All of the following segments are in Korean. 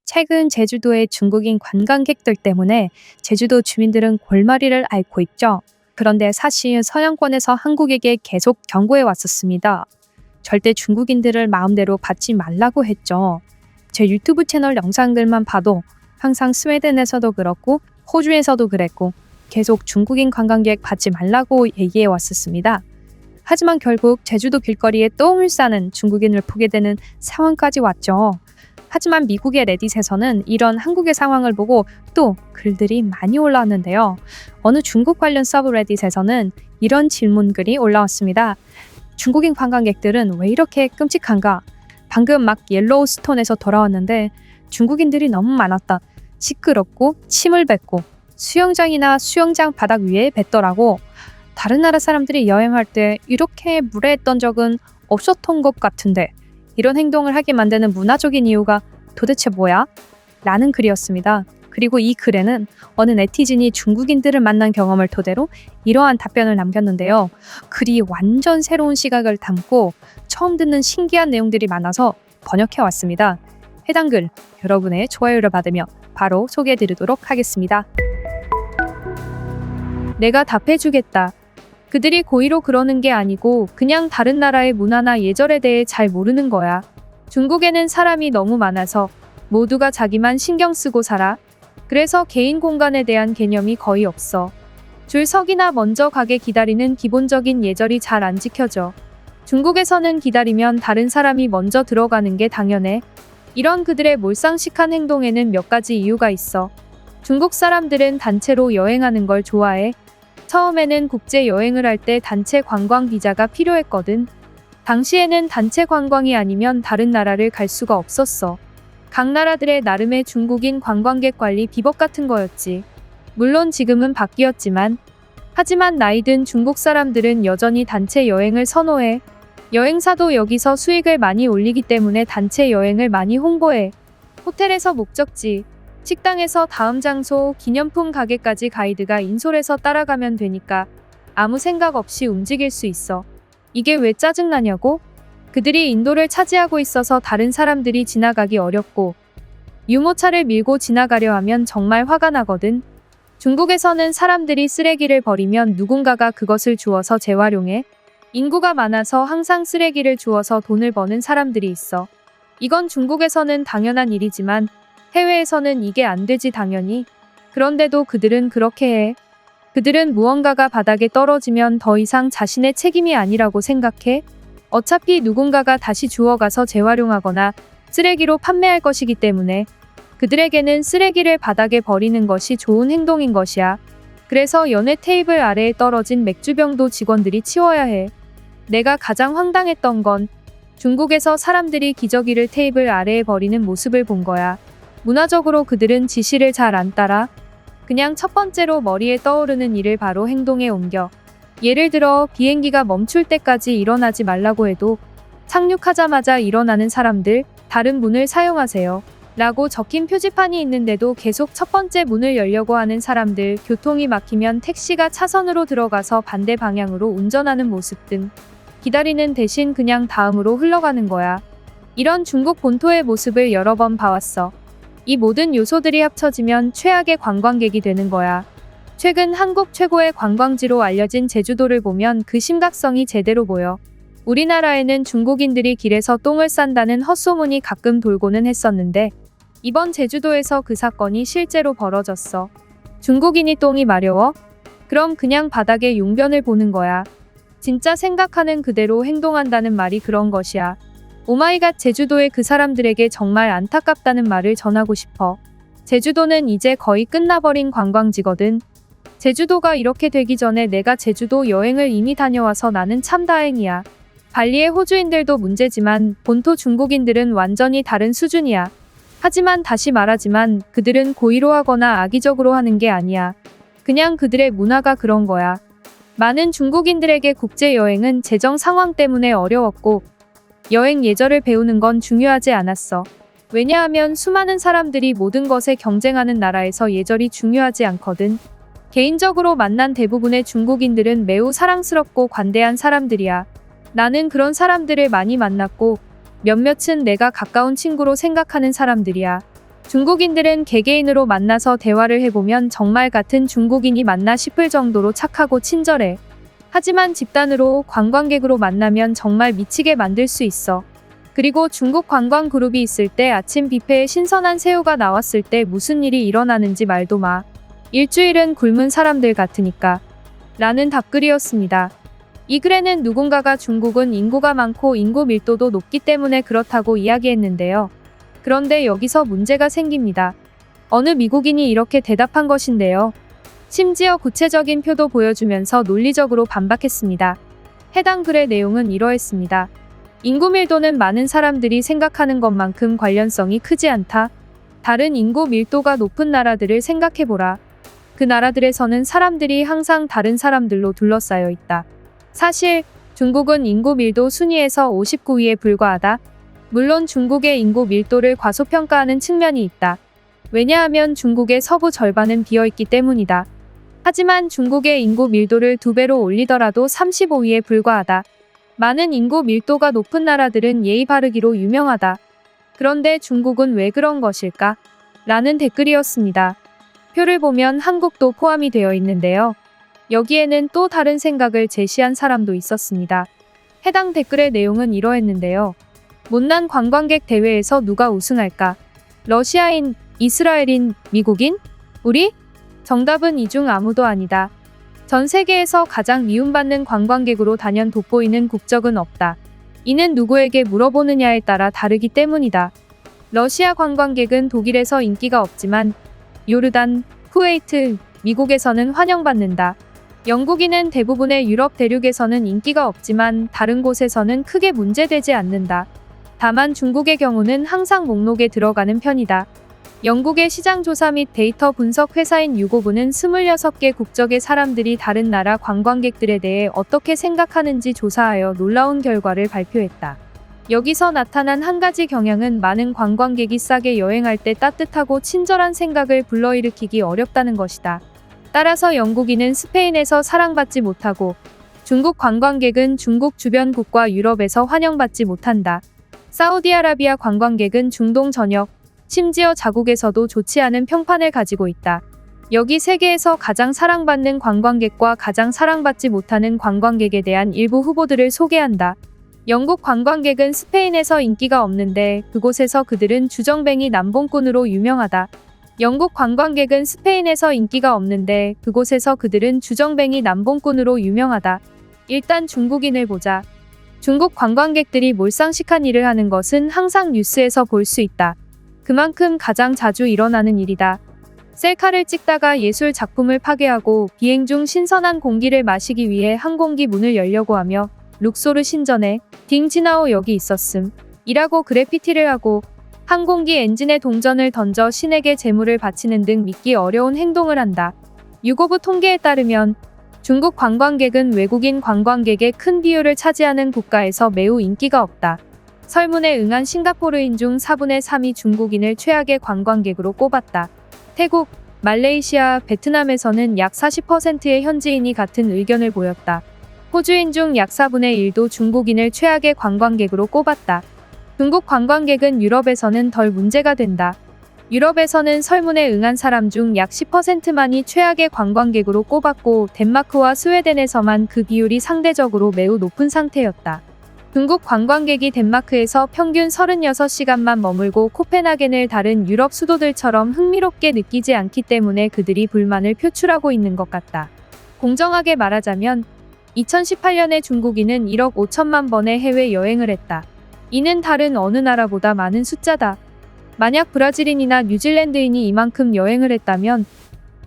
최근 제주도의 중국인 관광객들 때문에 제주도 주민들은 골머리를 앓고 있죠. 그런데 사실 서양권에서 한국에게 계속 경고해 왔었습니다. 절대 중국인들을 마음대로 받지 말라고 했죠. 제 유튜브 채널 영상들만 봐도 항상 스웨덴에서도 그렇고 호주에서도 그랬고 계속 중국인 관광객 받지 말라고 얘기해 왔었습니다. 하지만 결국 제주도 길거리에 똥을 싸는 중국인을 보게 되는 상황까지 왔죠. 하지만 미국의 레딧에서는 이런 한국의 상황을 보고 또 글들이 많이 올라왔는데요. 어느 중국 관련 서브레딧에서는 이런 질문글이 올라왔습니다. 중국인 관광객들은 왜 이렇게 끔찍한가? 방금 막 옐로우스톤에서 돌아왔는데 중국인들이 너무 많았다. 시끄럽고 침을 뱉고 수영장이나 수영장 바닥 위에 뱉더라고. 다른 나라 사람들이 여행할 때 이렇게 물에 했던 적은 없었던 것 같은데 이런 행동을 하게 만드는 문화적인 이유가 도대체 뭐야? 라는 글이었습니다. 그리고 이 글에는 어느 네티즌이 중국인들을 만난 경험을 토대로 이러한 답변을 남겼는데요. 글이 완전 새로운 시각을 담고 처음 듣는 신기한 내용들이 많아서 번역해 왔습니다. 해당 글 여러분의 좋아요를 받으며 바로 소개해드리도록 하겠습니다. 내가 답해주겠다. 그들이 고의로 그러는 게 아니고 그냥 다른 나라의 문화나 예절에 대해 잘 모르는 거야. 중국에는 사람이 너무 많아서 모두가 자기만 신경 쓰고 살아. 그래서 개인 공간에 대한 개념이 거의 없어. 줄 서기나 먼저 가게 기다리는 기본적인 예절이 잘 안 지켜져. 중국에서는 기다리면 다른 사람이 먼저 들어가는 게 당연해. 이런 그들의 몰상식한 행동에는 몇 가지 이유가 있어. 중국 사람들은 단체로 여행하는 걸 좋아해. 처음에는 국제 여행을 할 때 단체 관광 비자가 필요했거든. 당시에는 단체 관광이 아니면 다른 나라를 갈 수가 없었어. 각 나라들의 나름의 중국인 관광객 관리 비법 같은 거였지. 물론 지금은 바뀌었지만, 하지만 나이 든 중국 사람들은 여전히 단체 여행을 선호해. 여행사도 여기서 수익을 많이 올리기 때문에 단체 여행을 많이 홍보해. 호텔에서 목적지, 식당에서 다음 장소, 기념품 가게까지 가이드가 인솔해서 따라가면 되니까 아무 생각 없이 움직일 수 있어. 이게 왜 짜증나냐고? 그들이 인도를 차지하고 있어서 다른 사람들이 지나가기 어렵고 유모차를 밀고 지나가려 하면 정말 화가 나거든. 중국에서는 사람들이 쓰레기를 버리면 누군가가 그것을 주워서 재활용해. 인구가 많아서 항상 쓰레기를 주워서 돈을 버는 사람들이 있어. 이건 중국에서는 당연한 일이지만 해외에서는 이게 안 되지 당연히. 그런데도 그들은 그렇게 해. 그들은 무언가가 바닥에 떨어지면 더 이상 자신의 책임이 아니라고 생각해. 어차피 누군가가 다시 주워가서 재활용하거나 쓰레기로 판매할 것이기 때문에 그들에게는 쓰레기를 바닥에 버리는 것이 좋은 행동인 것이야. 그래서 연회 테이블 아래에 떨어진 맥주병도 직원들이 치워야 해. 내가 가장 황당했던 건 중국에서 사람들이 기저귀를 테이블 아래에 버리는 모습을 본 거야. 문화적으로 그들은 지시를 잘 안 따라 그냥 첫 번째로 머리에 떠오르는 일을 바로 행동에 옮겨. 예를 들어 비행기가 멈출 때까지 일어나지 말라고 해도 착륙하자마자 일어나는 사람들, 다른 문을 사용하세요. 라고 적힌 표지판이 있는데도 계속 첫 번째 문을 열려고 하는 사람들, 교통이 막히면 택시가 차선으로 들어가서 반대 방향으로 운전하는 모습 등 기다리는 대신 그냥 다음으로 흘러가는 거야. 이런 중국 본토의 모습을 여러 번 봐왔어. 이 모든 요소들이 합쳐지면 최악의 관광객이 되는 거야. 최근 한국 최고의 관광지로 알려진 제주도를 보면 그 심각성이 제대로 보여. 우리나라에는 중국인들이 길에서 똥을 싼다는 헛소문이 가끔 돌고는 했었는데 이번 제주도에서 그 사건이 실제로 벌어졌어. 중국인이 똥이 마려워? 그럼 그냥 바닥에 용변을 보는 거야. 진짜 생각하는 그대로 행동한다는 말이 그런 것이야. 오마이갓 제주도의 그 사람들에게 정말 안타깝다는 말을 전하고 싶어. 제주도는 이제 거의 끝나버린 관광지거든. 제주도가 이렇게 되기 전에 내가 제주도 여행을 이미 다녀와서 나는 참 다행이야. 발리의 호주인들도 문제지만 본토 중국인들은 완전히 다른 수준이야. 하지만 다시 말하지만 그들은 고의로 하거나 악의적으로 하는 게 아니야. 그냥 그들의 문화가 그런 거야. 많은 중국인들에게 국제여행은 재정 상황 때문에 어려웠고 여행 예절을 배우는 건 중요하지 않았어. 왜냐하면 수많은 사람들이 모든 것에 경쟁하는 나라에서 예절이 중요하지 않거든. 개인적으로 만난 대부분의 중국인들은 매우 사랑스럽고 관대한 사람들이야. 나는 그런 사람들을 많이 만났고 몇몇은 내가 가까운 친구로 생각하는 사람들이야. 중국인들은 개개인으로 만나서 대화를 해보면 정말 같은 중국인이 맞나 싶을 정도로 착하고 친절해. 하지만 집단으로 관광객으로 만나면 정말 미치게 만들 수 있어. 그리고 중국 관광 그룹이 있을 때 아침 뷔페에 신선한 새우가 나왔을 때 무슨 일이 일어나는지 말도 마. 일주일은 굶은 사람들 같으니까. 라는 답글이었습니다. 이 글에는 누군가가 중국은 인구가 많고 인구 밀도도 높기 때문에 그렇다고 이야기했는데요. 그런데 여기서 문제가 생깁니다. 어느 미국인이 이렇게 대답한 것인데요. 심지어 구체적인 표도 보여주면서 논리적으로 반박했습니다. 해당 글의 내용은 이러했습니다. 인구 밀도는 많은 사람들이 생각하는 것만큼 관련성이 크지 않다. 다른 인구 밀도가 높은 나라들을 생각해보라. 그 나라들에서는 사람들이 항상 다른 사람들로 둘러싸여 있다. 사실 중국은 인구 밀도 순위에서 59위에 불과하다. 물론 중국의 인구 밀도를 과소평가하는 측면이 있다. 왜냐하면 중국의 서부 절반은 비어있기 때문이다. 하지만 중국의 인구 밀도를 2배로 올리더라도 35위에 불과하다. 많은 인구 밀도가 높은 나라들은 예의 바르기로 유명하다. 그런데 중국은 왜 그런 것일까? 라는 댓글이었습니다. 표를 보면 한국도 포함이 되어 있는데요. 여기에는 또 다른 생각을 제시한 사람도 있었습니다. 해당 댓글의 내용은 이러했는데요. 못난 관광객 대회에서 누가 우승할까? 러시아인, 이스라엘인, 미국인? 우리? 정답은 이 중 아무도 아니다. 전 세계에서 가장 미움받는 관광객으로 단연 돋보이는 국적은 없다. 이는 누구에게 물어보느냐에 따라 다르기 때문이다. 러시아 관광객은 독일에서 인기가 없지만 요르단, 쿠웨이트, 미국에서는 환영받는다. 영국인은 대부분의 유럽 대륙에서는 인기가 없지만 다른 곳에서는 크게 문제되지 않는다. 다만 중국의 경우는 항상 목록에 들어가는 편이다. 영국의 시장조사 및 데이터 분석 회사인 유고브는 26개 국적의 사람들이 다른 나라 관광객들에 대해 어떻게 생각하는지 조사하여 놀라운 결과를 발표했다. 여기서 나타난 한 가지 경향은 많은 관광객이 싸게 여행할 때 따뜻하고 친절한 생각을 불러일으키기 어렵다는 것이다. 따라서 영국인은 스페인에서 사랑받지 못하고 중국 관광객은 중국 주변국과 유럽에서 환영받지 못한다. 사우디아라비아 관광객은 중동 전역, 심지어 자국에서도 좋지 않은 평판을 가지고 있다. 여기 세계에서 가장 사랑받는 관광객과 가장 사랑받지 못하는 관광객에 대한 일부 후보들을 소개한다. 영국 관광객은 스페인에서 인기가 없는데 그곳에서 그들은 주정뱅이 남봉꾼으로 유명하다. 영국 관광객은 스페인에서 인기가 없는데 그곳에서 그들은 주정뱅이 남봉꾼으로 유명하다. 일단 중국인을 보자. 중국 관광객들이 몰상식한 일을 하는 것은 항상 뉴스에서 볼 수 있다. 그만큼 가장 자주 일어나는 일이다. 셀카를 찍다가 예술 작품을 파괴하고 비행 중 신선한 공기를 마시기 위해 항공기 문을 열려고 하며 룩소르 신전에 딩지나오 여기 있었음 이라고 그래피티를 하고 항공기 엔진에 동전을 던져 신에게 재물을 바치는 등 믿기 어려운 행동을 한다. 유고브 통계에 따르면 중국 관광객은 외국인 관광객의 큰 비율을 차지하는 국가에서 매우 인기가 없다. 설문에 응한 싱가포르인 중 4분의 3이 중국인을 최악의 관광객으로 꼽았다. 태국, 말레이시아, 베트남에서는 약 40%의 현지인이 같은 의견을 보였다. 호주인 중 약 4분의 1도 중국인을 최악의 관광객으로 꼽았다. 중국 관광객은 유럽에서는 덜 문제가 된다. 유럽에서는 설문에 응한 사람 중 약 10%만이 최악의 관광객으로 꼽았고 덴마크와 스웨덴에서만 그 비율이 상대적으로 매우 높은 상태였다. 중국 관광객이 덴마크에서 평균 36시간만 머물고 코펜하겐을 다른 유럽 수도들처럼 흥미롭게 느끼지 않기 때문에 그들이 불만을 표출하고 있는 것 같다. 공정하게 말하자면 2018년에 중국인은 1억 5천만 번의 해외여행을 했다. 이는 다른 어느 나라보다 많은 숫자다. 만약 브라질인이나 뉴질랜드인이 이만큼 여행을 했다면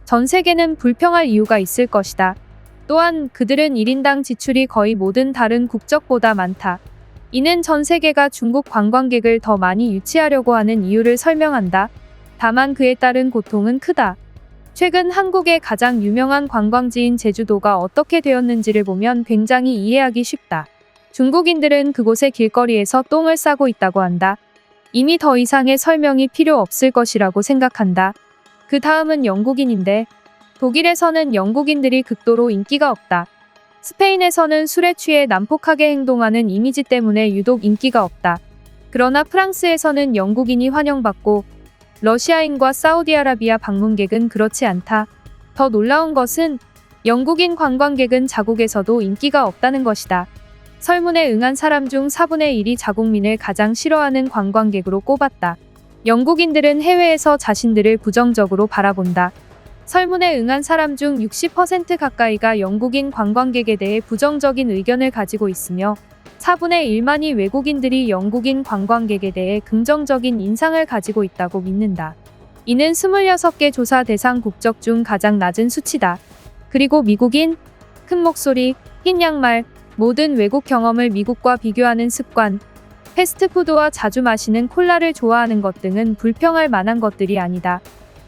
전 세계는 불평할 이유가 있을 것이다. 또한 그들은 1인당 지출이 거의 모든 다른 국적보다 많다. 이는 전 세계가 중국 관광객을 더 많이 유치하려고 하는 이유를 설명한다. 다만 그에 따른 고통은 크다. 최근 한국의 가장 유명한 관광지인 제주도가 어떻게 되었는지를 보면 굉장히 이해하기 쉽다. 중국인들은 그곳의 길거리에서 똥을 싸고 있다고 한다. 이미 더 이상의 설명이 필요 없을 것이라고 생각한다. 그 다음은 영국인인데 독일에서는 영국인들이 극도로 인기가 없다. 스페인에서는 술에 취해 난폭하게 행동하는 이미지 때문에 유독 인기가 없다. 그러나 프랑스에서는 영국인이 환영받고 러시아인과 사우디아라비아 방문객은 그렇지 않다. 더 놀라운 것은 영국인 관광객은 자국에서도 인기가 없다는 것이다. 설문에 응한 사람 중 4분의 1이 자국민을 가장 싫어하는 관광객으로 꼽았다. 영국인들은 해외에서 자신들을 부정적으로 바라본다. 설문에 응한 사람 중 60% 가까이가 영국인 관광객에 대해 부정적인 의견을 가지고 있으며 4분의 1만이 외국인들이 영국인 관광객에 대해 긍정적인 인상을 가지고 있다고 믿는다. 이는 26개 조사 대상 국적 중 가장 낮은 수치다. 그리고 미국인, 큰 목소리, 흰 양말, 모든 외국 경험을 미국과 비교하는 습관, 패스트푸드와 자주 마시는 콜라를 좋아하는 것 등은 불평할 만한 것들이 아니다.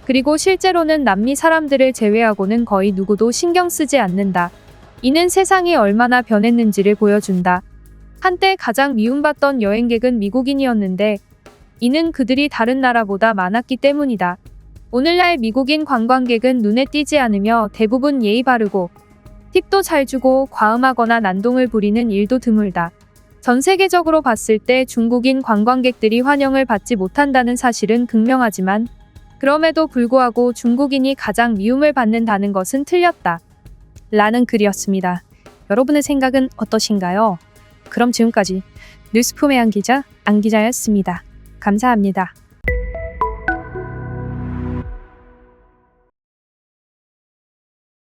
그리고 실제로는 남미 사람들을 제외하고는 거의 누구도 신경 쓰지 않는다. 이는 세상이 얼마나 변했는지를 보여준다. 한때 가장 미움받던 여행객은 미국인이었는데 이는 그들이 다른 나라보다 많았기 때문이다. 오늘날 미국인 관광객은 눈에 띄지 않으며 대부분 예의 바르고 팁도 잘 주고 과음하거나 난동을 부리는 일도 드물다. 전 세계적으로 봤을 때 중국인 관광객들이 환영을 받지 못한다는 사실은 극명하지만 그럼에도 불구하고 중국인이 가장 미움을 받는다는 것은 틀렸다. 라는 글이었습니다. 여러분의 생각은 어떠신가요? 그럼 지금까지 뉴스품의 안 기자였습니다. 감사합니다.